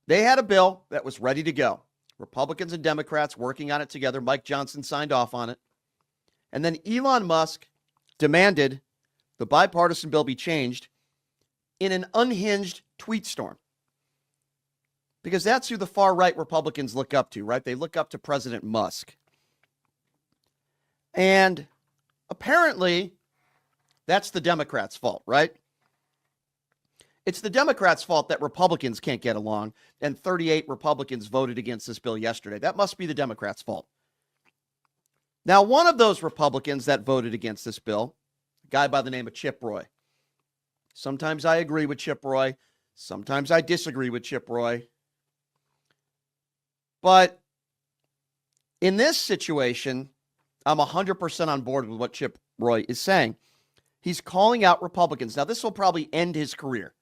They had a bill that was ready to go. Republicans and Democrats working on it together. Mike Johnson signed off on it. And then Elon Musk demanded the bipartisan bill be changed in an unhinged tweet storm. Because that's who the far-right Republicans look up to, right? They look up to President Musk. And apparently, that's the Democrats' fault, right? It's the Democrats' fault that Republicans can't get along, and 38 Republicans voted against this bill yesterday. That must be the Democrats' fault. Now, one of those Republicans that voted against this bill, a guy by the name of Chip Roy. Sometimes I agree with Chip Roy. Sometimes I disagree with Chip Roy. But in this situation, I'm 100% on board with what Chip Roy is saying. He's calling out Republicans. Now, this will probably end his career.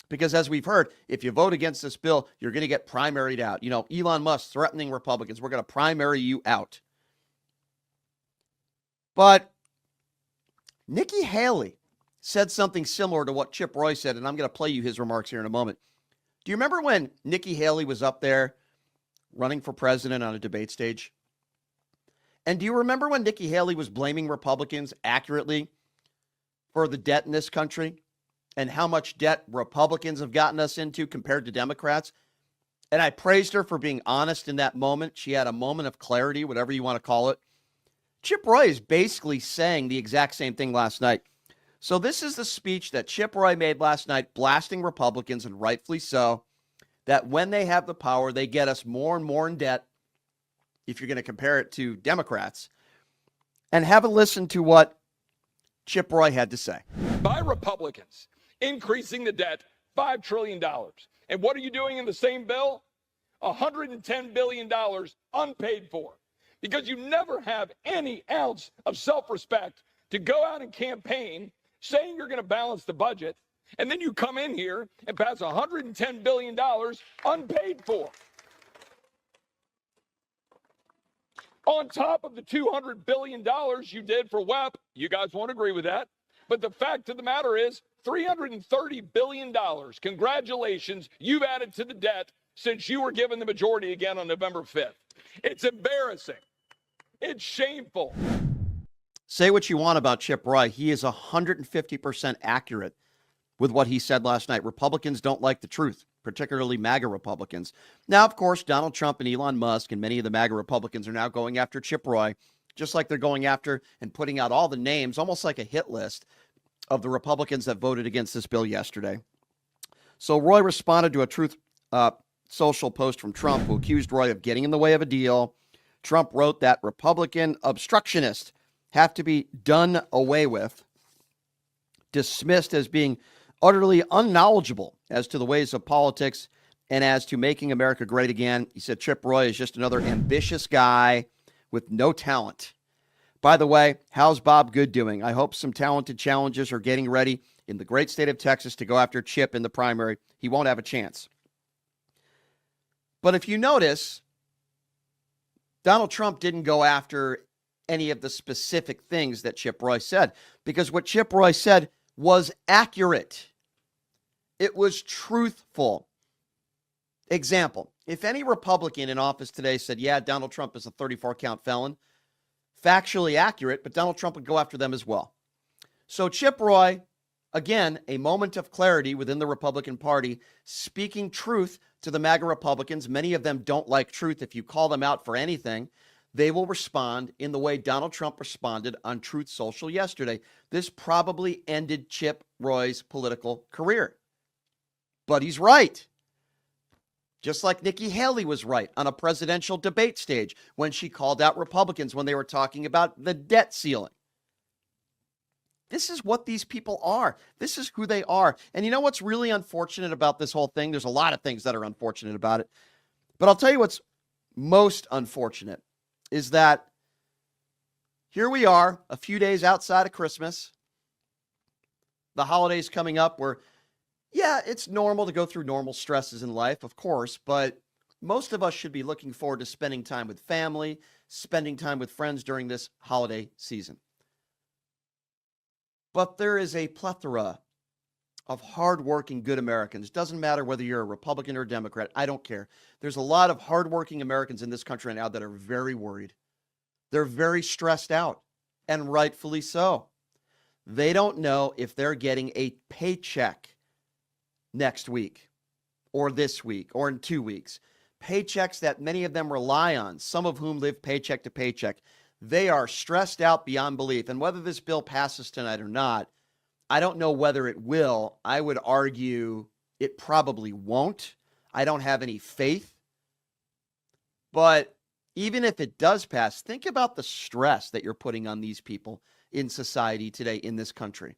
Because as we've heard, if you vote against this bill, you're going to get primaried out. You know, Elon Musk threatening Republicans. We're going to primary you out. But Nikki Haley said something similar to what Chip Roy said, and I'm going to play you his remarks here in a moment. Do you remember when Nikki Haley was up there running for president on a debate stage? And do you remember when Nikki Haley was blaming Republicans accurately for the debt in this country and how much debt Republicans have gotten us into compared to Democrats? And I praised her for being honest in that moment. She had a moment of clarity, whatever you want to call it. Chip Roy is basically saying the exact same thing last night. So this is the speech that Chip Roy made last night, blasting Republicans, and rightfully so, that when they have the power, they get us more and more in debt, if you're going to compare it to Democrats. And have a listen to what Chip Roy had to say. By Republicans, increasing the debt $5 trillion. And what are you doing in the same bill? $110 billion unpaid for. Because you never have any ounce of self-respect to go out and campaign saying you're going to balance the budget, and then you come in here and pass $110 billion unpaid for. On top of the $200 billion you did for WEP, you guys won't agree with that. But the fact of the matter is, $330 billion. Congratulations, you've added to the debt since you were given the majority again on November 5th. It's embarrassing. It's shameful. Say what you want about Chip Roy. He is 150% accurate with what he said last night. Republicans don't like the truth, particularly MAGA Republicans. Now, of course, Donald Trump and Elon Musk and many of the MAGA Republicans are now going after Chip Roy, just like they're going after and putting out all the names, almost like a hit list of the Republicans that voted against this bill yesterday. So Roy responded to a Truth Social post from Trump, who accused Roy of getting in the way of a deal. Trump wrote that Republican obstructionists have to be done away with, dismissed as being utterly unknowledgeable as to the ways of politics and as to making America great again. He said Chip Roy is just another ambitious guy with no talent. By the way, how's Bob Good doing? I hope some talented challengers are getting ready in the great state of Texas to go after Chip in the primary. He won't have a chance. But if you notice, Donald Trump didn't go after any of the specific things that Chip Roy said, because what Chip Roy said was accurate. It was truthful. Example, if any Republican in office today said, yeah, Donald Trump is a 34-count felon, factually accurate, but Donald Trump would go after them as well. So Chip Roy, again, a moment of clarity within the Republican Party, speaking truth to the MAGA Republicans. Many of them don't like truth. If you call them out for anything, they will respond in the way Donald Trump responded on Truth Social yesterday. This probably ended Chip Roy's political career. But he's right. Just like Nikki Haley was right on a presidential debate stage when she called out Republicans when they were talking about the debt ceiling. This is what these people are. This is who they are. And you know what's really unfortunate about this whole thing? There's a lot of things that are unfortunate about it. But I'll tell you what's most unfortunate is that here we are a few days outside of Christmas. The holidays coming up where, yeah, it's normal to go through normal stresses in life, of course, but most of us should be looking forward to spending time with family, spending time with friends during this holiday season. But there is a plethora of hardworking, good Americans. Doesn't matter whether you're a Republican or a Democrat. I don't care. There's a lot of hardworking Americans in this country right now that are very worried. They're very stressed out, and rightfully so. They don't know if they're getting a paycheck next week or this week or in 2 weeks. Paychecks that many of them rely on, some of whom live paycheck to paycheck. They are stressed out beyond belief. And whether this bill passes tonight or not, I don't know whether it will. I would argue it probably won't. I don't have any faith. But even if it does pass, think about the stress that you're putting on these people in society today in this country.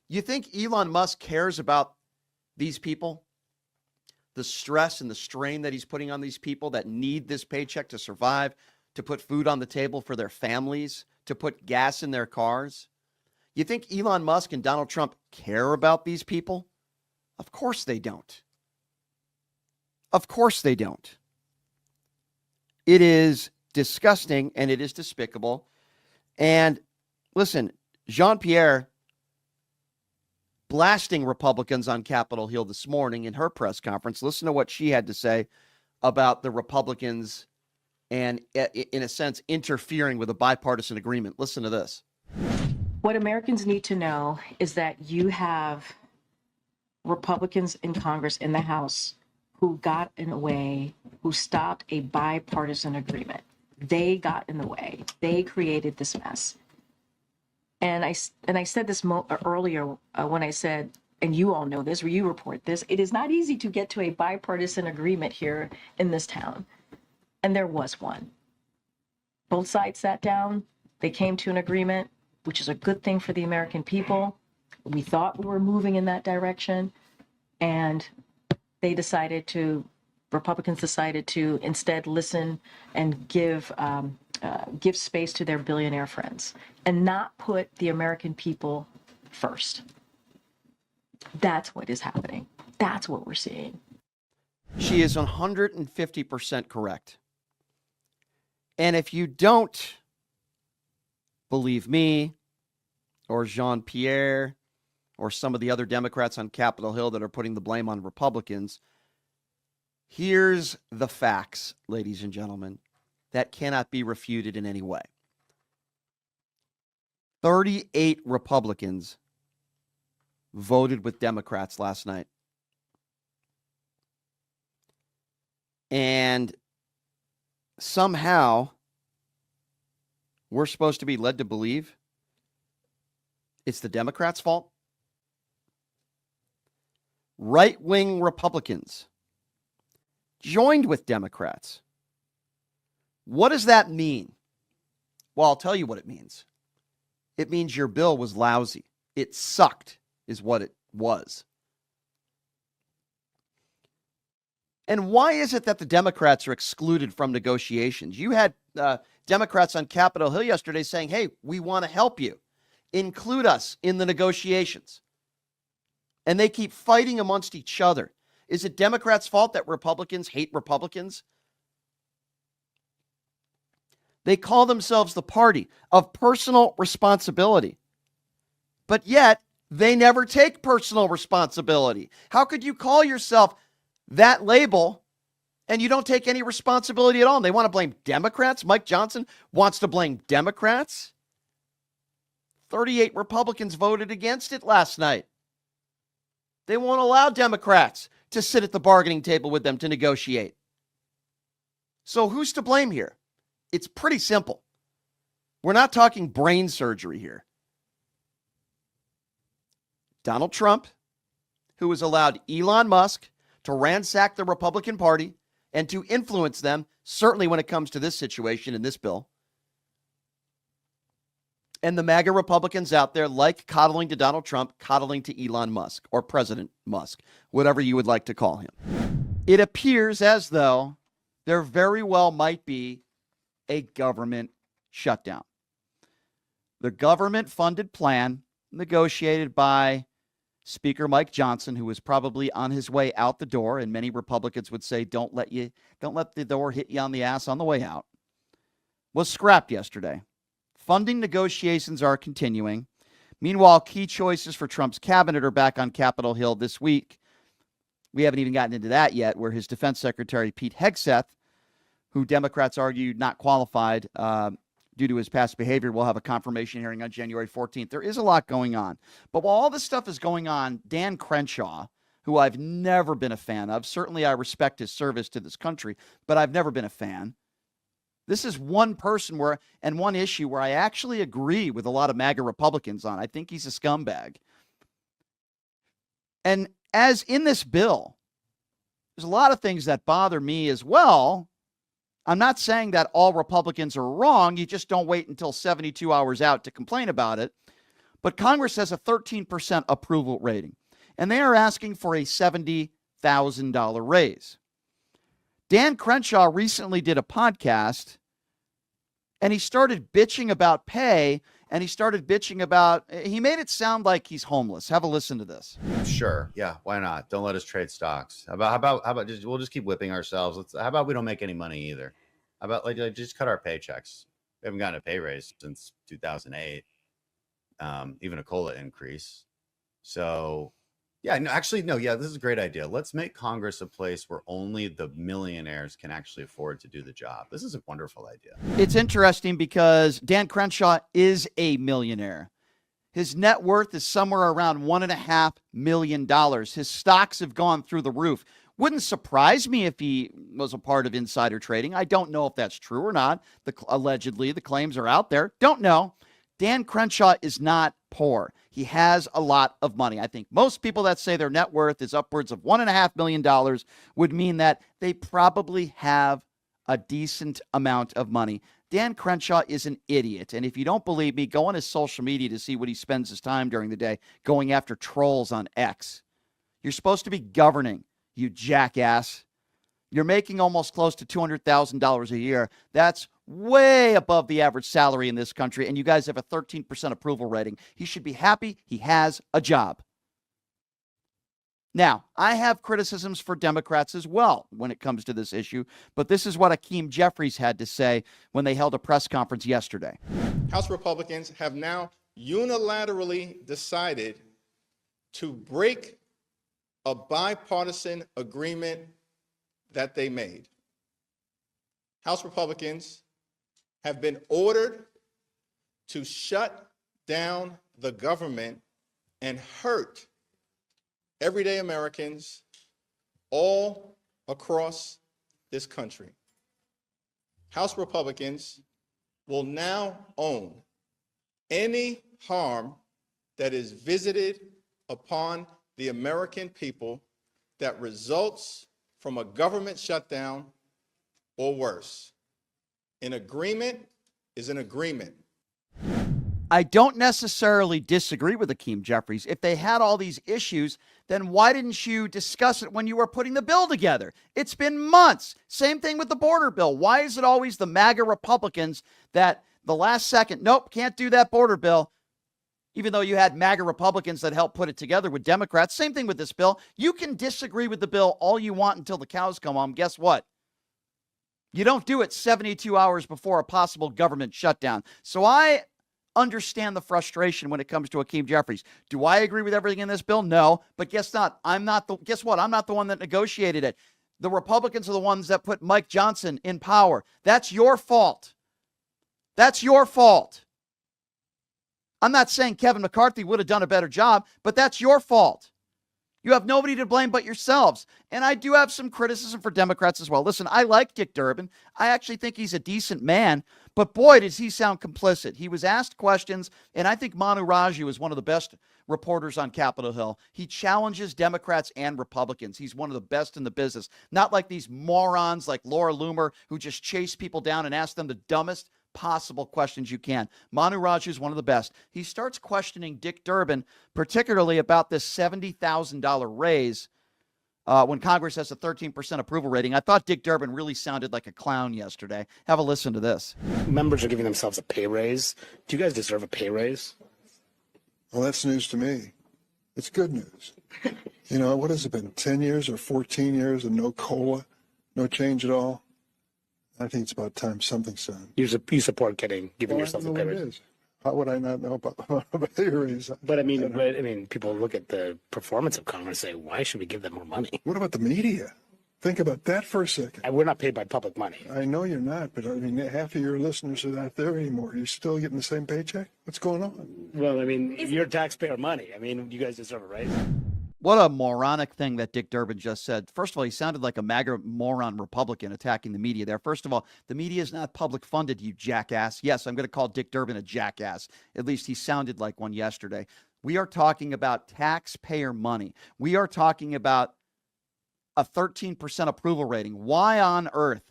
You think Elon Musk cares about these people? The stress and the strain that he's putting on these people that need this paycheck to survive, to put food on the table for their families, to put gas in their cars? You think Elon Musk and Donald Trump care about these people? Of course they don't. Of course they don't. It is disgusting and it is despicable. And listen, Jean-Pierre blasting Republicans on Capitol Hill this morning in her press conference. Listen to what she had to say about the Republicans and, in a sense, interfering with a bipartisan agreement. Listen to this. What Americans need to know is that you have Republicans in Congress, in the House, who got in the way, who stopped a bipartisan agreement. They got in the way. They created this mess. And I said this earlier when I said, and you all know this, or you report this, it is not easy to get to a bipartisan agreement here in this town. And there was one. Both sides sat down. They came to an agreement, which is a good thing for the American people. We thought we were moving in that direction. And Republicans decided to instead listen and give space to their billionaire friends and not put the American people first. That's what is happening. That's what we're seeing. She is 150% correct. And if you don't believe me or Jean-Pierre or some of the other Democrats on Capitol Hill that are putting the blame on Republicans, here's the facts, ladies and gentlemen, that cannot be refuted in any way. 38 Republicans voted with Democrats last night. And somehow we're supposed to be led to believe it's the Democrats' fault. Right-wing Republicans joined with Democrats. What does that mean? Well, I'll tell you what it means. It means your bill was lousy. It sucked, is what it was. And why is it that the Democrats are excluded from negotiations? You had Democrats on Capitol Hill yesterday saying, hey, we want to help you. Include us in the negotiations. And they keep fighting amongst each other. Is it Democrats' fault that Republicans hate Republicans? They call themselves the party of personal responsibility. But yet, they never take personal responsibility. How could you call yourself that label and you don't take any responsibility at all? And they want to blame Democrats? Mike Johnson wants to blame Democrats? 38 Republicans voted against it last night. They won't allow Democrats to sit at the bargaining table with them to negotiate. So who's to blame here? It's pretty simple. We're not talking brain surgery here. Donald Trump, who has allowed Elon Musk to ransack the Republican Party and to influence them, certainly when it comes to this situation in this bill. And the MAGA Republicans out there like coddling to Donald Trump, coddling to Elon Musk or President Musk, whatever you would like to call him. It appears as though there very well might be a government shutdown. The government-funded plan negotiated by Speaker Mike Johnson, who was probably on his way out the door, and many Republicans would say, don't let the door hit you on the ass on the way out, was scrapped yesterday. Funding negotiations are continuing, Meanwhile, key choices for Trump's cabinet are back on Capitol Hill this week. We haven't even gotten into that yet, where his defense secretary, Pete Hegseth, who Democrats argued not qualified due to his past behavior, will have a confirmation hearing on January 14th. There is a lot going on. But while all this stuff is going on, Dan Crenshaw, who I've never been a fan of, certainly I respect his service to this country, but I've never been a fan. This is one person and one issue where I actually agree with a lot of MAGA Republicans on. I think he's a scumbag. And as in this bill, there's a lot of things that bother me as well. I'm not saying that all Republicans are wrong. You just don't wait until 72 hours out to complain about it. But Congress has a 13% approval rating, and they are asking for a $70,000 raise. Dan Crenshaw recently did a podcast, and he started bitching about pay, and he made it sound like he's homeless. Have a listen to this. Sure. Yeah. Why not? Don't let us trade stocks. How about we'll just keep whipping ourselves. How about we don't make any money either? How about just cut our paychecks? We haven't gotten a pay raise since 2008. Even a COLA increase. So yeah, this is a great idea. Let's make Congress a place where only the millionaires can actually afford to do the job. This is a wonderful idea. It's interesting because Dan Crenshaw is a millionaire. His net worth is somewhere around $1.5 million. His stocks have gone through the roof. Wouldn't surprise me if he was a part of insider trading. I don't know if that's true or not. Allegedly, the claims are out there. Don't know. Dan Crenshaw is not poor. He has a lot of money. I think most people that say their net worth is upwards of $1.5 million would mean that they probably have a decent amount of money. Dan Crenshaw is an idiot. And if you don't believe me, go on his social media to see what he spends his time during the day going after trolls on X. You're supposed to be governing, you jackass. You're making almost close to $200,000 a year. That's way above the average salary in this country, and you guys have a 13% approval rating. He should be happy he has a job. Now, I have criticisms for Democrats as well when it comes to this issue, but this is what Hakeem Jeffries had to say when they held a press conference yesterday. House Republicans have now unilaterally decided to break a bipartisan agreement that they made. House Republicans have been ordered to shut down the government and hurt everyday Americans all across this country. House Republicans will now own any harm that is visited upon the American people that results from a government shutdown or worse. An agreement is an agreement. I don't necessarily disagree with Hakeem Jeffries. If they had all these issues, then why didn't you discuss it when you were putting the bill together? It's been months. Same thing with the border bill. Why is it always the MAGA Republicans that the last second, nope, can't do that border bill, even though you had MAGA Republicans that helped put it together with Democrats? Same thing with this bill. You can disagree with the bill all you want until the cows come home. Guess what? You don't do it 72 hours before a possible government shutdown. So I understand the frustration when it comes to Hakeem Jeffries. Do I agree with everything in this bill? No. But guess what? I'm not the one that negotiated it. The Republicans are the ones that put Mike Johnson in power. That's your fault. That's your fault. I'm not saying Kevin McCarthy would have done a better job, but that's your fault. You have nobody to blame but yourselves. And I do have some criticism for Democrats as well. Listen, I like Dick Durbin. I actually think he's a decent man. But boy, does he sound complicit. He was asked questions, and I think Manu Raju is one of the best reporters on Capitol Hill. He challenges Democrats and Republicans. He's one of the best in the business. Not like these morons like Laura Loomer who just chase people down and ask them the dumbest possible questions you can. Manu Raju is one of the best. He starts questioning Dick Durbin, particularly about this $70,000 raise when Congress has a 13% approval rating. I thought Dick Durbin really sounded like a clown yesterday. Have a listen to this. Members are giving themselves a pay raise. Do you guys deserve a pay raise? Well, that's news to me. It's good news. You know, what has it been, 10 years or 14 years and no COLA, no change at all? I think it's about time something's done. You support giving Well, yourself I a don't pay know what raise? it is. How would I not know about a pay raise? But I mean, people look at the performance of Congress and say, why should we give them more money? What about the media? Think about that for a second. And we're not paid by public money. I know you're not, but I mean, half of your listeners are not there anymore. You're still getting the same paycheck? What's going on? Well, I mean, you're taxpayer money. I mean, you guys deserve a raise. What a moronic thing that Dick Durbin just said. First of all, he sounded like a MAGA moron Republican attacking the media there. First of all, the media is not public funded, you jackass. Yes, I'm going to call Dick Durbin a jackass. At least he sounded like one yesterday. We are talking about taxpayer money. We are talking about a 13% approval rating. Why on earth,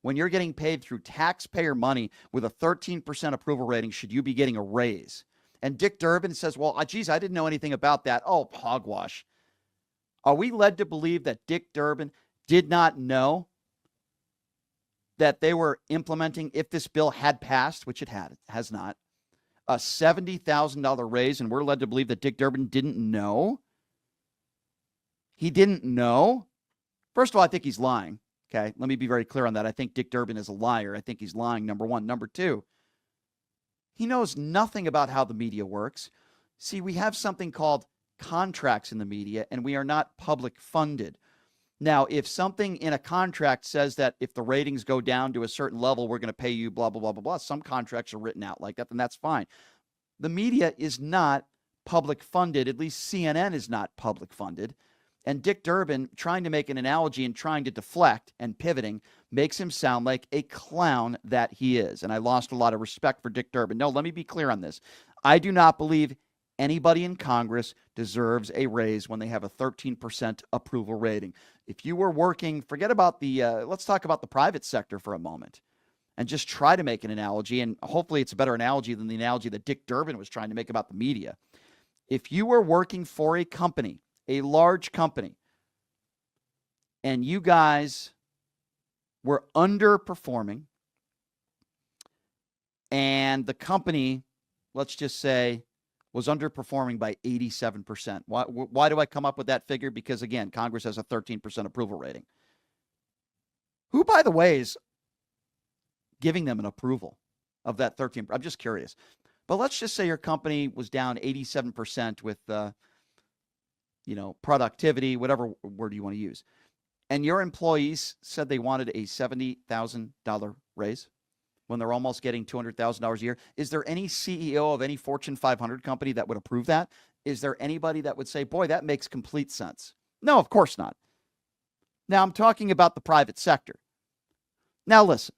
when you're getting paid through taxpayer money with a 13% approval rating, should you be getting a raise? And Dick Durbin says, well, geez, I didn't know anything about that. Oh, hogwash. Are we led to believe that Dick Durbin did not know that they were implementing, if this bill had passed, which it has not, a $70,000 raise, and we're led to believe that Dick Durbin didn't know? He didn't know? First of all, I think he's lying. Okay, let me be very clear on that. I think Dick Durbin is a liar. I think he's lying, number one. Number two, he knows nothing about how the media works. See, we have something called contracts in the media, and we are not public funded. Now, if something in a contract says that if the ratings go down to a certain level, we're going to pay you blah, blah, blah, blah, blah. Some contracts are written out like that, then that's fine. The media is not public funded. At least CNN is not public funded. And Dick Durbin, trying to make an analogy and trying to deflect and pivoting, makes him sound like a clown that he is. And I lost a lot of respect for Dick Durbin. No, let me be clear on this. I do not believe anybody in Congress deserves a raise when they have a 13% approval rating. If you were working, forget about the, let's talk about the private sector for a moment and just try to make an analogy. And hopefully it's a better analogy than the analogy that Dick Durbin was trying to make about the media. If you were working for a company, a large company, and you guys were underperforming, and the company, let's just say, was underperforming by 87%. Why do I come up with that figure? Because, again, Congress has a 13% approval rating. Who, by the way, is giving them an approval of that 13%? I'm just curious. But let's just say your company was down 87% with, productivity, whatever word you want to use. And your employees said they wanted a $70,000 raise when they're almost getting $200,000 a year. Is there any CEO of any Fortune 500 company that would approve that? Is there anybody that would say, boy, that makes complete sense? No, of course not. Now, I'm talking about the private sector. Now, listen,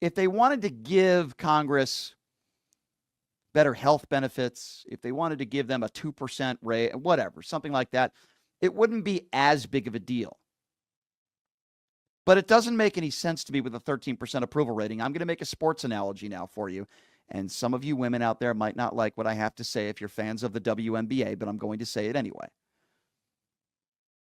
if they wanted to give Congress better health benefits, if they wanted to give them a 2% raise, whatever, something like that, it wouldn't be as big of a deal. But it doesn't make any sense to me with a 13% approval rating. I'm going to make a sports analogy now for you. And some of you women out there might not like what I have to say if you're fans of the WNBA, but I'm going to say it anyway.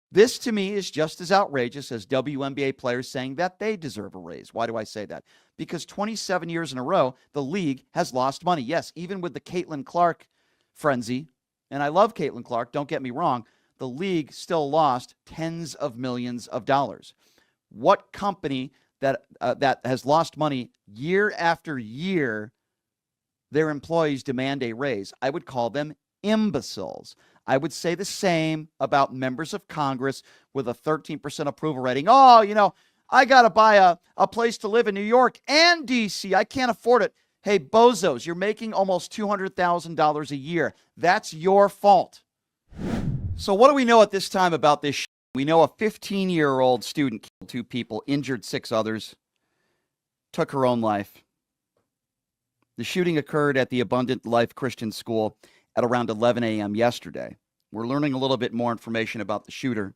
This, to me, is just as outrageous as WNBA players saying that they deserve a raise. Why do I say that? Because 27 years in a row, the league has lost money. Yes, even with the Caitlin Clark frenzy, and I love Caitlin Clark, don't get me wrong, the league still lost tens of millions of dollars. What company that has lost money year after year, their employees demand a raise? I would call them imbeciles. I would say the same about members of Congress with a 13% approval rating. Oh, I got to buy a place to live in New York and D.C. I can't afford it. Hey, bozos, you're making almost $200,000 a year. That's your fault. So what do we know at this time about this? We know a 15-year-old student killed 2 people, injured 6 others, took her own life. The shooting occurred at the Abundant Life Christian School at around 11 a.m. yesterday. We're learning a little bit more information about the shooter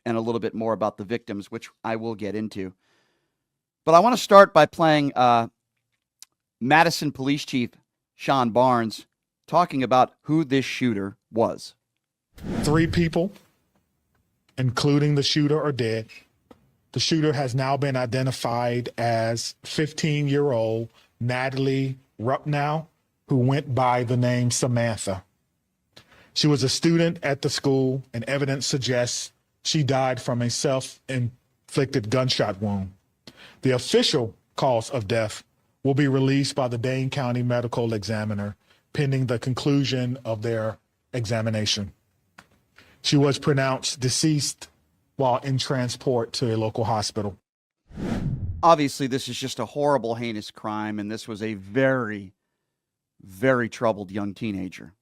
and a little bit more about the victims, which I will get into. But I want to start by playing Madison Police Chief Sean Barnes talking about who this shooter was. 3 people, including the shooter, are dead. The shooter has now been identified as 15-year-old Natalie Rupnow, who went by the name Samantha. She was a student at the school, and evidence suggests she died from a self-inflicted gunshot wound. The official cause of death will be released by the Dane County Medical Examiner pending the conclusion of their examination. She was pronounced deceased while in transport to a local hospital. Obviously, this is just a horrible, heinous crime, and this was a very, very troubled young teenager.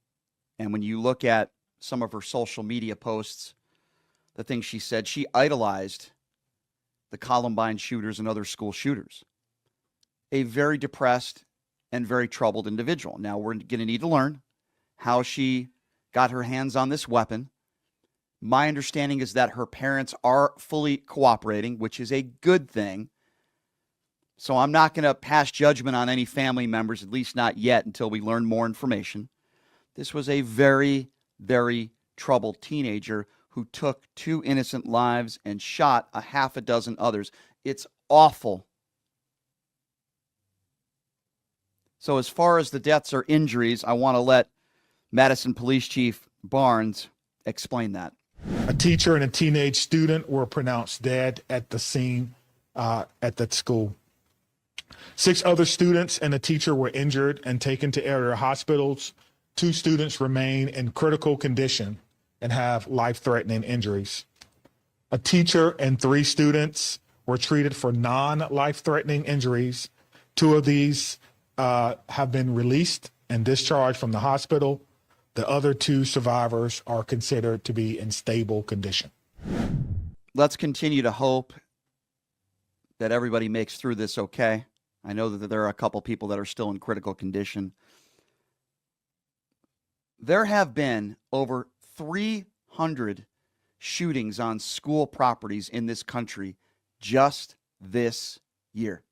And when you look at some of her social media posts, the things she said, she idolized the Columbine shooters and other school shooters. A very depressed and very troubled individual. Now, we're going to need to learn how she got her hands on this weapon. My understanding is that her parents are fully cooperating, which is a good thing. So I'm not going to pass judgment on any family members, at least not yet, until we learn more information. This was a very, very troubled teenager who took 2 innocent lives and shot a half a dozen others. It's awful. So as far as the deaths or injuries, I want to let Madison Police Chief Barnes explain that. A teacher and a teenage student were pronounced dead at the scene at that school. 6 other students and a teacher were injured and taken to area hospitals. 2 students remain in critical condition and have life-threatening injuries. A teacher and 3 students were treated for non-life-threatening injuries. 2 of these have been released and discharged from the hospital. The other 2 survivors are considered to be in stable condition. Let's continue to hope that everybody makes through this okay. I know that there are a couple people that are still in critical condition. There have been over 300 shootings on school properties in this country just this year.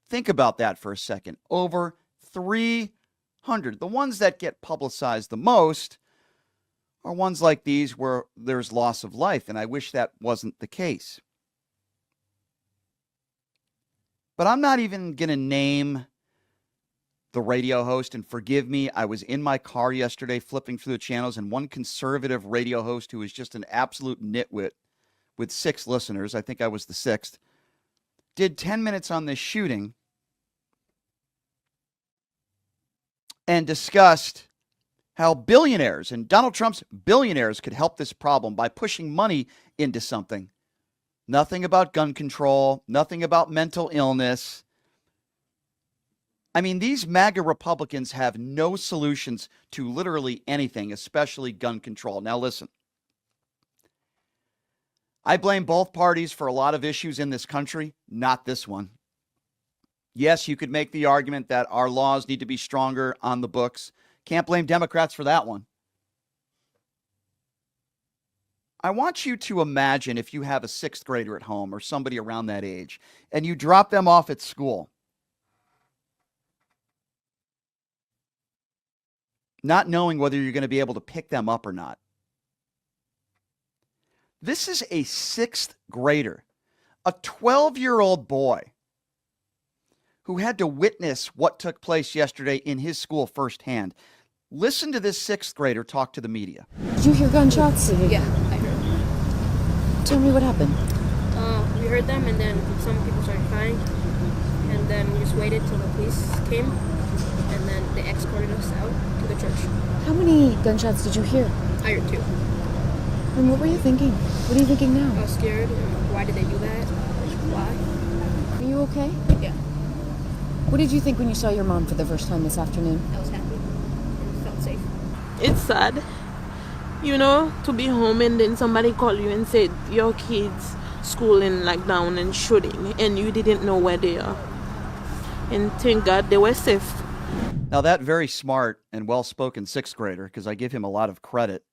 Think about that for a second. Over 300. The ones that get publicized the most are ones like these where there's loss of life, and I wish that wasn't the case. But I'm not even going to name the radio host, and forgive me, I was in my car yesterday flipping through the channels, and one conservative radio host who is just an absolute nitwit with 6 listeners, I think I was the 6th, did 10 minutes on this shooting and discussed how billionaires and Donald Trump's billionaires could help this problem by pushing money into something. Nothing about gun control, nothing about mental illness. I mean, these MAGA Republicans have no solutions to literally anything, especially gun control. Now, listen. I blame both parties for a lot of issues in this country, not this one. Yes, you could make the argument that our laws need to be stronger on the books. Can't blame Democrats for that one. I want you to imagine if you have a 6th grader at home or somebody around that age, and you drop them off at school, not knowing whether you're going to be able to pick them up or not. This is a 6th grader, a 12-year-old boy who had to witness what took place yesterday in his school firsthand. Listen to this 6th grader talk to the media. Did you hear gunshots? Yeah, I heard. Tell me what happened. We heard them, and then some people started crying, and then we just waited till the police came, and then they escorted us out to the church. How many gunshots did you hear? I heard 2. And what were you thinking? What are you thinking now? I was scared. Why did they do that? Why? Are you okay? Yeah. What did you think when you saw your mom for the first time this afternoon? I was happy and felt safe. It's sad, you know, to be home and then somebody call you and say your kids schooling like down and shooting and you didn't know where they are. And thank God they were safe. Now that very smart and well-spoken 6th grader, because I give him a lot of credit,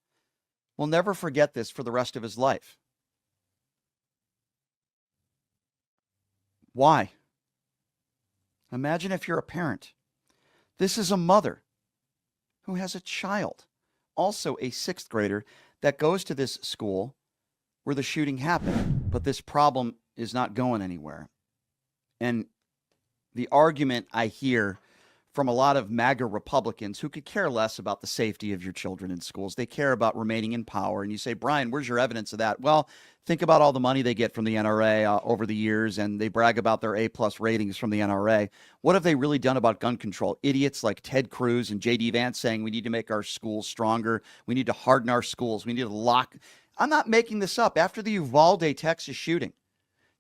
will never forget this for the rest of his life. Why? Imagine if you're a parent. This is a mother who has a child, also a 6th grader, that goes to this school where the shooting happened. But this problem is not going anywhere. And the argument I hear from a lot of MAGA Republicans who could care less about the safety of your children in schools. They care about remaining in power. And you say, Brian, where's your evidence of that? Well, think about all the money they get from the NRA over the years, and they brag about their A-plus ratings from the NRA. What have they really done about gun control? Idiots like Ted Cruz and J.D. Vance saying we need to make our schools stronger. We need to harden our schools. We need to lock. I'm not making this up. After the Uvalde, Texas shooting,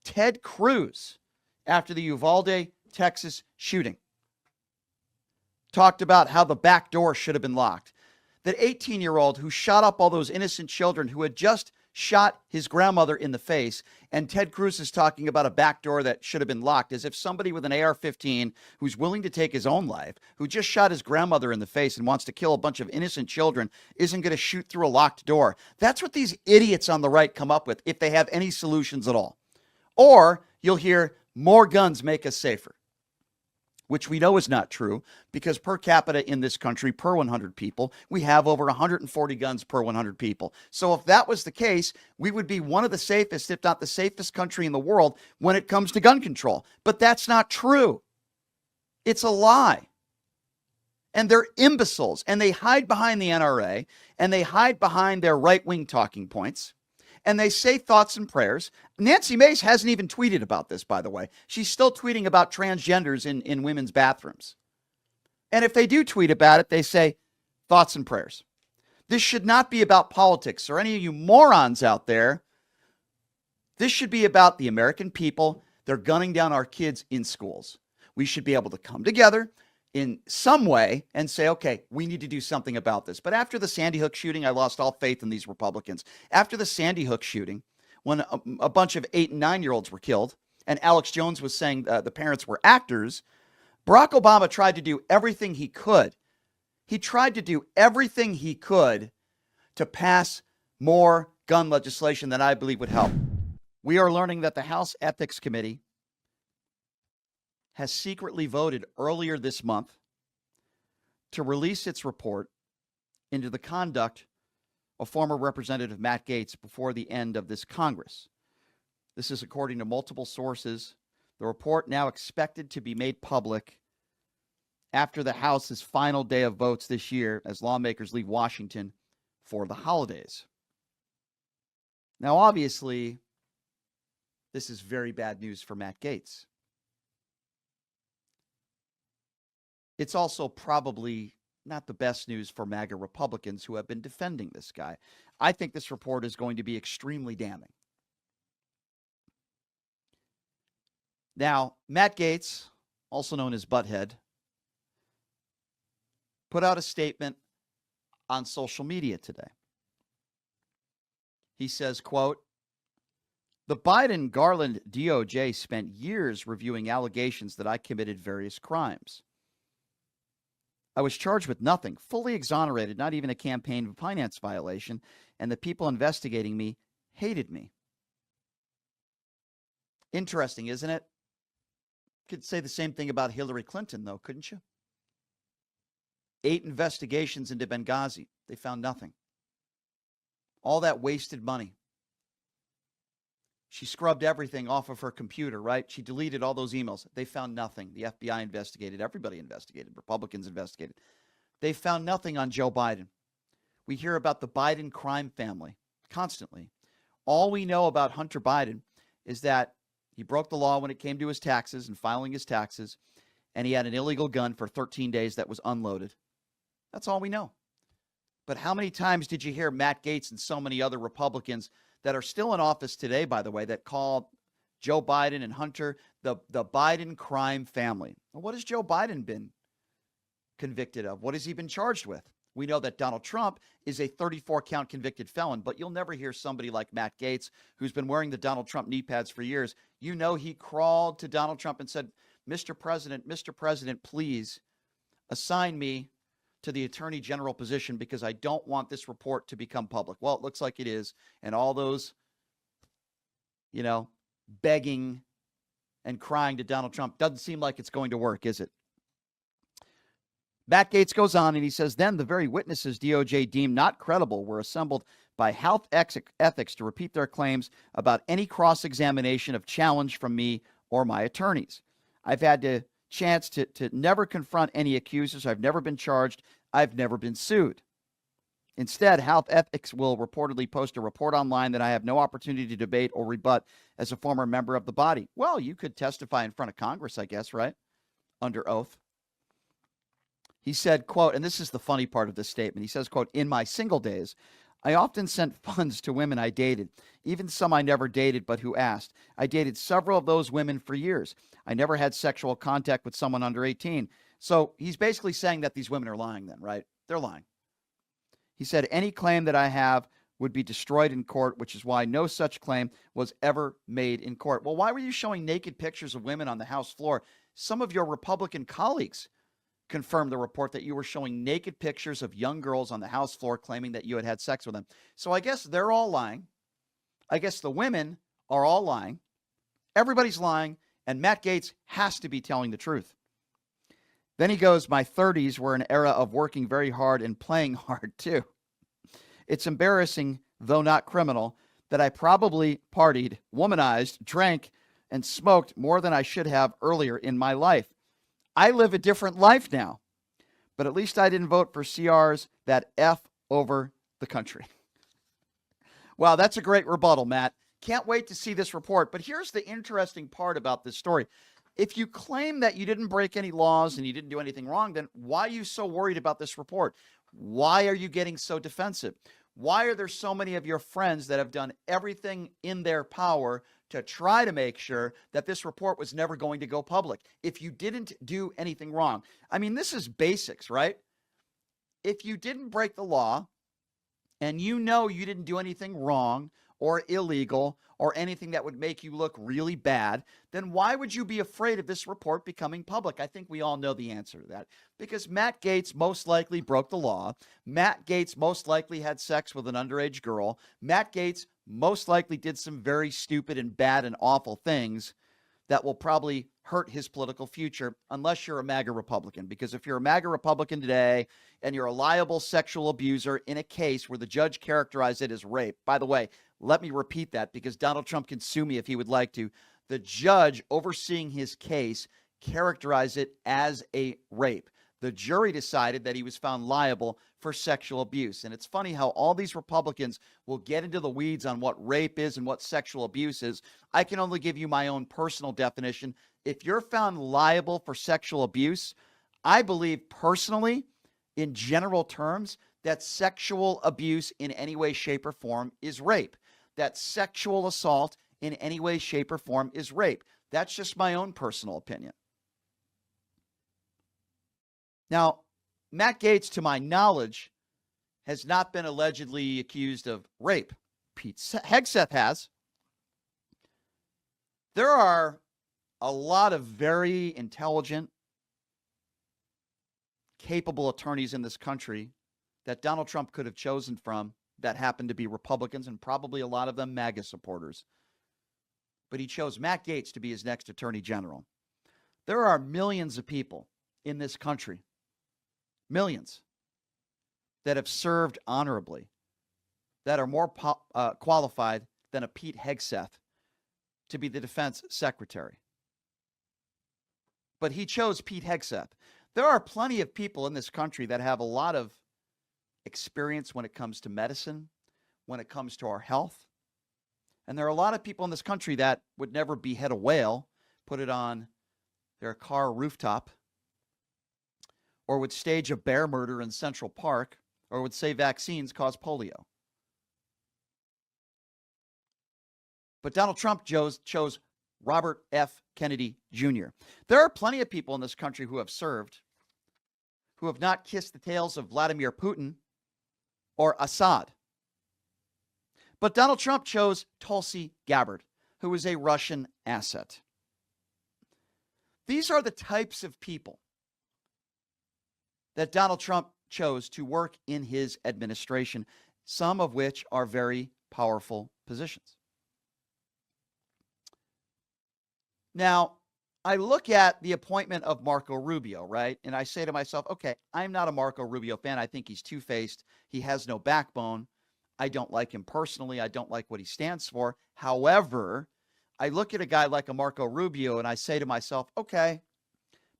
Ted Cruz, after the Uvalde, Texas shooting, talked about how the back door should have been locked. That 18-year-old who shot up all those innocent children who had just shot his grandmother in the face, and Ted Cruz is talking about a back door that should have been locked, as if somebody with an AR-15 who's willing to take his own life, who just shot his grandmother in the face and wants to kill a bunch of innocent children, isn't going to shoot through a locked door. That's what these idiots on the right come up with if they have any solutions at all. Or you'll hear more guns make us safer, which we know is not true, because per capita in this country, per 100 people, we have over 140 guns per 100 people. So if that was the case, we would be one of the safest, if not the safest country in the world when it comes to gun control. But that's not true. It's a lie. And they're imbeciles, and they hide behind the NRA, and they hide behind their right-wing talking points, and they say thoughts and prayers. Nancy Mace hasn't even tweeted about this, by the way. She's still tweeting about transgenders in women's bathrooms. And if they do tweet about it, they say thoughts and prayers. This should not be about politics or any of you morons out there. This should be about the American people. They're gunning down our kids in schools. We should be able to come together in some way and say, okay, we need to do something about this. But after the Sandy Hook shooting, I lost all faith in these Republicans. After the Sandy Hook shooting, when a bunch of 8 and 9-year-olds were killed, and Alex Jones was saying the parents were actors, Barack Obama tried to do everything he could. He tried to do everything he could to pass more gun legislation that I believe would help. We are learning that the House Ethics Committee has secretly voted earlier this month to release its report into the conduct of former Representative Matt Gaetz before the end of this Congress. This is according to multiple sources. The report now expected to be made public after the House's final day of votes this year as lawmakers leave Washington for the holidays. Now, obviously, this is very bad news for Matt Gaetz. It's also probably not the best news for MAGA Republicans who have been defending this guy. I think this report is going to be extremely damning. Now, Matt Gaetz, also known as Butthead, put out a statement on social media today. He says, quote, "The Biden-Garland DOJ spent years reviewing allegations that I committed various crimes. I was charged with nothing, fully exonerated, not even a campaign finance violation, and the people investigating me hated me." Interesting, isn't it? Could say the same thing about Hillary Clinton, though, couldn't you? 8 investigations into Benghazi. They found nothing. All that wasted money. She scrubbed everything off of her computer, right? She deleted all those emails. They found nothing. The FBI investigated. Everybody investigated. Republicans investigated. They found nothing on Joe Biden. We hear about the Biden crime family constantly. All we know about Hunter Biden is that he broke the law when it came to his taxes and filing his taxes, and he had an illegal gun for 13 days that was unloaded. That's all we know. But how many times did you hear Matt Gaetz and so many other Republicans that are still in office today, by the way, that call Joe Biden and Hunter the Biden crime family? Well, what has Joe Biden been convicted of? What has he been charged with? We know that Donald Trump is a 34-count convicted felon, but you'll never hear somebody like Matt Gaetz, who's been wearing the Donald Trump knee pads for years. You know he crawled to Donald Trump and said, Mr. President, please assign me to the Attorney General position because I don't want this report to become public. Well, it looks like it is. And all those, begging and crying to Donald Trump doesn't seem like it's going to work, is it? Matt Gaetz goes on and he says, then the very witnesses DOJ deemed not credible were assembled by health ethics to repeat their claims about any cross-examination of challenge from me or my attorneys. I've had to chance to never confront any accusers. I've never been charged. I've never been sued. Instead, Health Ethics will reportedly post a report online that I have no opportunity to debate or rebut as a former member of the body. Well, you could testify in front of Congress, I guess, right? Under oath. He said, quote, and this is the funny part of this statement. He says, quote, in my single days, I often sent funds to women I dated, even some I never dated but who asked. I dated several of those women for years. I never had sexual contact with someone under 18. So he's basically saying that these women are lying then, right? They're lying. He said, any claim that I have would be destroyed in court, which is why no such claim was ever made in court. Well, why were you showing naked pictures of women on the House floor? Some of your Republican colleagues confirmed the report that you were showing naked pictures of young girls on the House floor claiming that you had had sex with them. So I guess they're all lying. I guess the women are all lying. Everybody's lying, and Matt Gaetz has to be telling the truth. Then he goes, my 30s were an era of working very hard and playing hard too. It's embarrassing, though not criminal, that I probably partied, womanized, drank, and smoked more than I should have earlier in my life. I live a different life now, but at least I didn't vote for CRs that F over the country. Wow, that's a great rebuttal, Matt. Can't wait to see this report. But here's the interesting part about this story. If you claim that you didn't break any laws and you didn't do anything wrong, then why are you so worried about this report? Why are you getting so defensive? Why are there so many of your friends that have done everything in their power to try to make sure that this report was never going to go public if you didn't do anything wrong? I mean, this is basics, right? If you didn't break the law and you know you didn't do anything wrong or illegal or anything that would make you look really bad, then why would you be afraid of this report becoming public? I think we all know the answer to that. Because Matt Gaetz most likely broke the law. Matt Gaetz most likely had sex with an underage girl. Matt Gaetz most likely did some very stupid and bad and awful things that will probably hurt his political future, unless you're a MAGA Republican. Because if you're a MAGA Republican today and you're a liable sexual abuser in a case where the judge characterized it as rape, by the way, let me repeat that because Donald Trump can sue me if he would like to. The judge overseeing his case characterized it as a rape. The jury decided that he was found liable for sexual abuse. And it's funny how all these Republicans will get into the weeds on what rape is and what sexual abuse is. I can only give you my own personal definition. If you're found liable for sexual abuse, I believe personally, in general terms, that sexual abuse in any way, shape, or form is rape. That sexual assault in any way, shape, or form is rape. That's just my own personal opinion. Now, Matt Gaetz, to my knowledge, has not been allegedly accused of rape. Pete Hegseth has. There are a lot of very intelligent, capable attorneys in this country that Donald Trump could have chosen from that happen to be Republicans, and probably a lot of them MAGA supporters. But he chose Matt Gaetz to be his next attorney general. There are millions of people in this country, millions, that have served honorably, that are more qualified than a Pete Hegseth to be the defense secretary. But he chose Pete Hegseth. There are plenty of people in this country that have a lot of experience when it comes to medicine, when it comes to our health. And there are a lot of people in this country that would never behead a whale, put it on their car rooftop, or would stage a bear murder in Central Park, or would say vaccines cause polio. But Donald Trump chose Robert F. Kennedy Jr. There are plenty of people in this country who have served, who have not kissed the tails of Vladimir Putin or Assad. But Donald Trump chose Tulsi Gabbard, who was a Russian asset. These are the types of people that Donald Trump chose to work in his administration, some of which are very powerful positions. Now, I look at the appointment of Marco Rubio, right? And I say to myself, okay, I'm not a Marco Rubio fan. I think he's two-faced. He has no backbone. I don't like him personally. I don't like what he stands for. However, I look at a guy like a Marco Rubio and I say to myself, okay,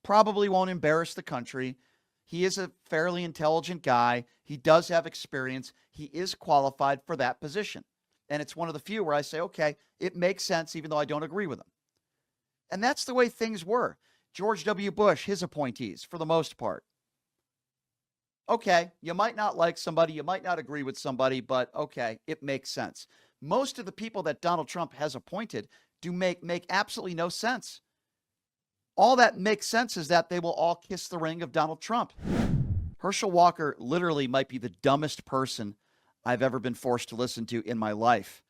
probably won't embarrass the country. He is a fairly intelligent guy. He does have experience. He is qualified for that position. And it's one of the few where I say, okay, it makes sense, even though I don't agree with him. And that's the way things were. George W. Bush, his appointees, for the most part. Okay, you might not like somebody, you might not agree with somebody, but okay, it makes sense. Most of the people that Donald Trump has appointed do make absolutely no sense. All that makes sense is that they will all kiss the ring of Donald Trump. Herschel Walker literally might be the dumbest person I've ever been forced to listen to in my life.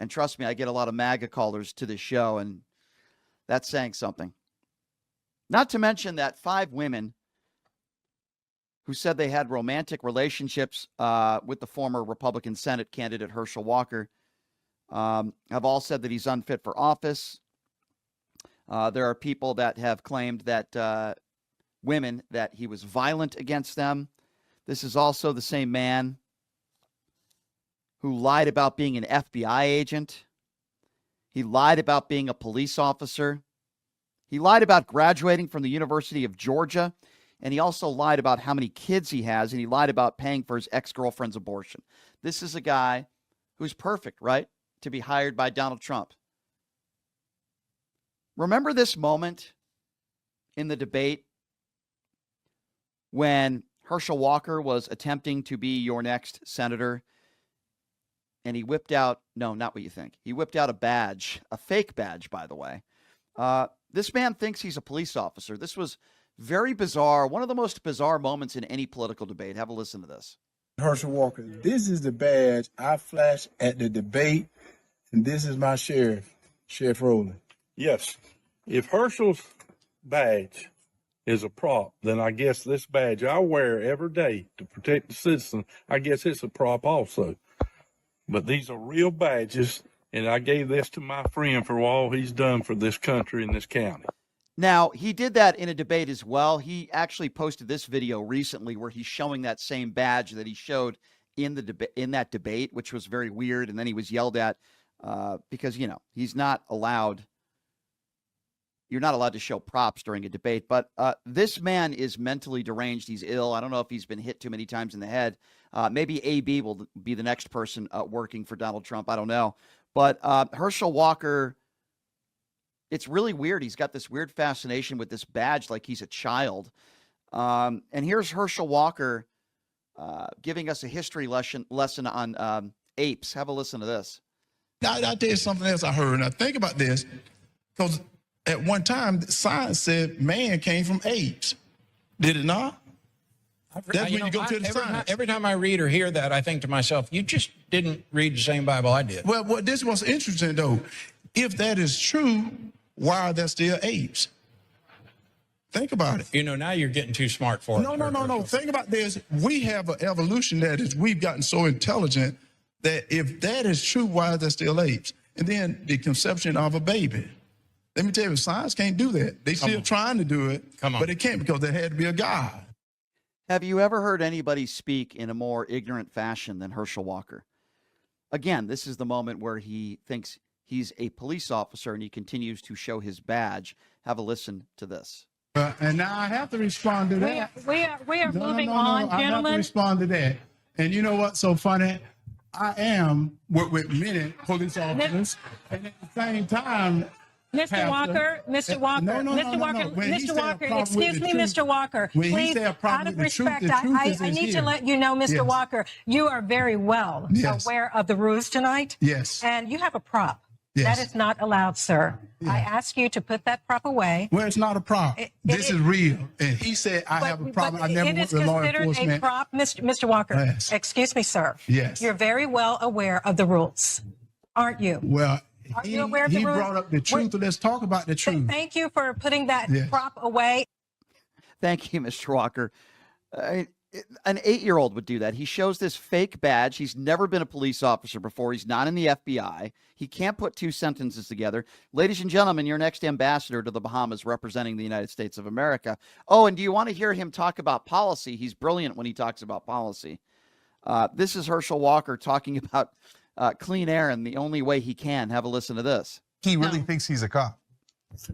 And trust me, I get a lot of MAGA callers to this show, and that's saying something. Not to mention that 5 women who said they had romantic relationships with the former Republican Senate candidate Herschel Walker have all said that he's unfit for office. There are people that have claimed that women, that he was violent against them. This is also the same man who lied about being an FBI agent. He lied about being a police officer. He lied about graduating from the University of Georgia. And he also lied about how many kids he has. And he lied about paying for his ex-girlfriend's abortion. This is a guy who's perfect, right, to be hired by Donald Trump. Remember this moment in the debate when Herschel Walker was attempting to be your next senator, and he whipped out, no, not what you think. He whipped out a badge, a fake badge, by the way. This man thinks he's a police officer. This was very bizarre, one of the most bizarre moments in any political debate. Have a listen to this. Herschel Walker, this is the badge I flashed at the debate, and this is my sheriff, Sheriff Rowland. Yes. If Herschel's badge is a prop, then I guess this badge I wear every day to protect the citizen, I guess it's a prop also. But these are real badges, and I gave this to my friend for all he's done for this country and this county. Now, he did that in a debate as well. He actually posted this video recently where he's showing that same badge that he showed in that debate, which was very weird. And then he was yelled at because, you know, he's not allowed. You're not allowed to show props during a debate. But this man is mentally deranged. He's ill. I don't know if he's been hit too many times in the head. Maybe AB will be the next person working for Donald Trump. I don't know. But Herschel Walker, it's really weird. He's got this weird fascination with this badge like he's a child. And here's Herschel Walker giving us a history lesson on apes. Have a listen to this. Now, I'll tell you something else I heard. Now, think about this, because at one time, science said man came from apes. Did it not? That's when you go to the science. Every time I read or hear that, I think to myself, you just didn't read the same Bible I did. Well, this was interesting, though. If that is true, why are there still apes? Think about it. You know, now you're getting too smart for it. No. Think about this. We have an evolution that is, we've gotten so intelligent that if that is true, why are there still apes? And then the conception of a baby. Let me tell you, science can't do that. They still trying to do it, but they can't because there had to be a God. Have you ever heard anybody speak in a more ignorant fashion than Herschel Walker? Again, this is the moment where he thinks he's a police officer and he continues to show his badge. Have a listen to this. And now I have to respond to that. We are moving on, I have gentlemen. to respond to that. And you know what's so funny? I am with many police officers, and at the same time, Mr. Walker, Mr. Walker, Mr. Walker, Mr. Walker, excuse me, Mr. Walker, please, out of respect, I need to let you know, Mr. Walker, you are very well aware of the rules tonight. Yes. And you have a prop. Yes. That is not allowed, sir. I ask you to put that prop away. Well, it's not a prop. This is real. And he said, I have a problem. I never went to law enforcement. It is considered a prop, Mr. Walker. Yes. Excuse me, sir. Yes. You're very well aware of the rules, aren't you? Well, Are you aware of the he rules? brought up the truth. Let's talk about the truth. Thank you for putting that prop away. Thank you, Mr. Walker. An 8-year-old would do that. He shows this fake badge. He's never been a police officer before. He's not in the FBI. He can't put two sentences together. Ladies and gentlemen, your next ambassador to the Bahamas representing the United States of America. Oh, and do you want to hear him talk about policy? He's brilliant when he talks about policy. This is Herschel Walker talking about clean air in the only way he can. Have a listen to this. He really thinks he's a cop.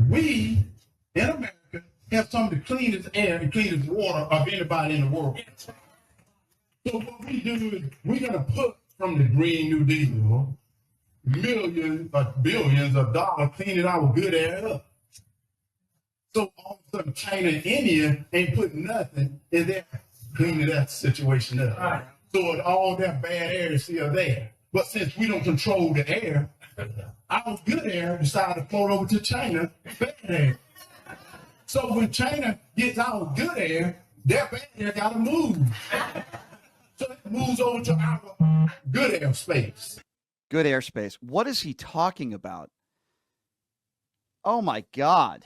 We in America have some of the cleanest air and cleanest water of anybody in the world. So what we do is we're gonna put from the Green New Deal millions or billions of dollars cleaning our good air up. So all of a sudden China and India ain't putting nothing in there cleaning that situation up. Right. So all that bad air is still there. But since we don't control the air, our good air decided to float over to China, bad air. So when China gets our good air, that bad air gotta move. So it moves over to our good air space. Good airspace. What is he talking about? Oh my God.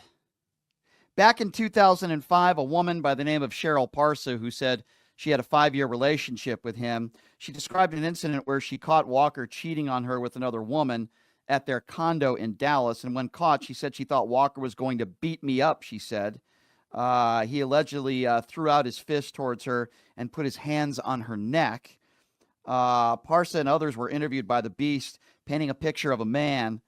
Back in 2005, a woman by the name of Cheryl Parsa, who said she had a 5-year relationship with him, she described an incident where she caught Walker cheating on her with another woman at their condo in Dallas. And when caught, she said she thought Walker was going to beat me up, she said. He allegedly threw out his fist towards her and put his hands on her neck. Parsa and others were interviewed by the Beast, painting a picture of a man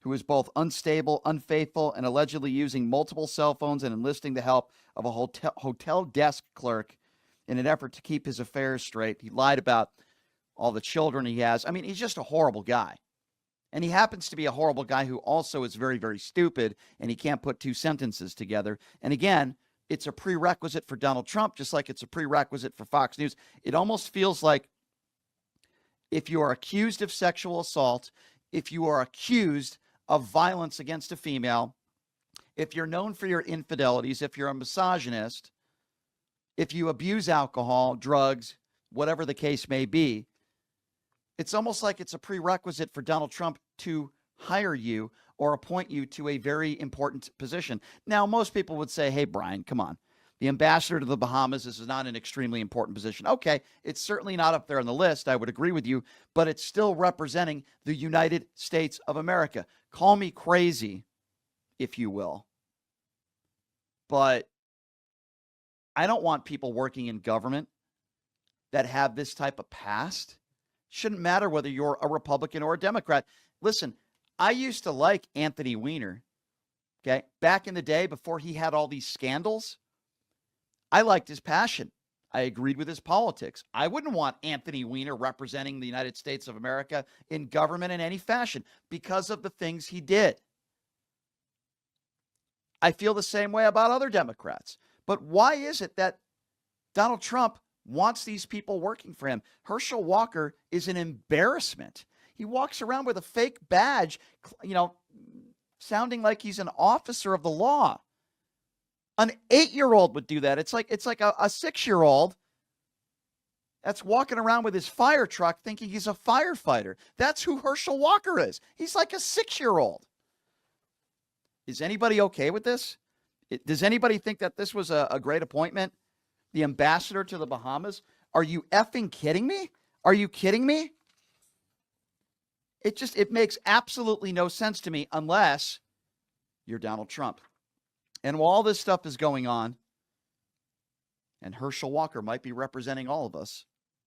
who is both unstable, unfaithful, and allegedly using multiple cell phones and enlisting the help of a hotel desk clerk in an effort to keep his affairs straight. He lied about all the children he has. I mean, he's just a horrible guy. And he happens to be a horrible guy who also is very, very stupid, and he can't put two sentences together. And again, it's a prerequisite for Donald Trump, just like it's a prerequisite for Fox News. It almost feels like if you are accused of sexual assault, if you are accused of violence against a female, if you're known for your infidelities, if you're a misogynist, if you abuse alcohol, drugs, whatever the case may be, it's almost like it's a prerequisite for Donald Trump to hire you or appoint you to a very important position. Now, most people would say, hey, Brian, come on. The ambassador to the Bahamas is not an extremely important position. Okay, it's certainly not up there on the list. I would agree with you, but it's still representing the United States of America. Call me crazy, if you will. But I don't want people working in government that have this type of past. Shouldn't matter whether you're a Republican or a Democrat. Listen, I used to like Anthony Weiner, okay? Back in the day before he had all these scandals, I liked his passion. I agreed with his politics. I wouldn't want Anthony Weiner representing the United States of America in government in any fashion because of the things he did. I feel the same way about other Democrats. But why is it that Donald Trump wants these people working for him? Herschel Walker is an embarrassment. He walks around with a fake badge, sounding like he's an officer of the law. An 8-year-old would do that. It's like a 6-year-old that's walking around with his fire truck thinking he's a firefighter. That's who Herschel Walker is. He's like a 6-year-old. Is anybody okay with this? Does anybody think that this was a great appointment? The ambassador to the Bahamas? Are you effing kidding me? Are you kidding me? It makes absolutely no sense to me unless you're Donald Trump. And while all this stuff is going on, and Herschel Walker might be representing all of us,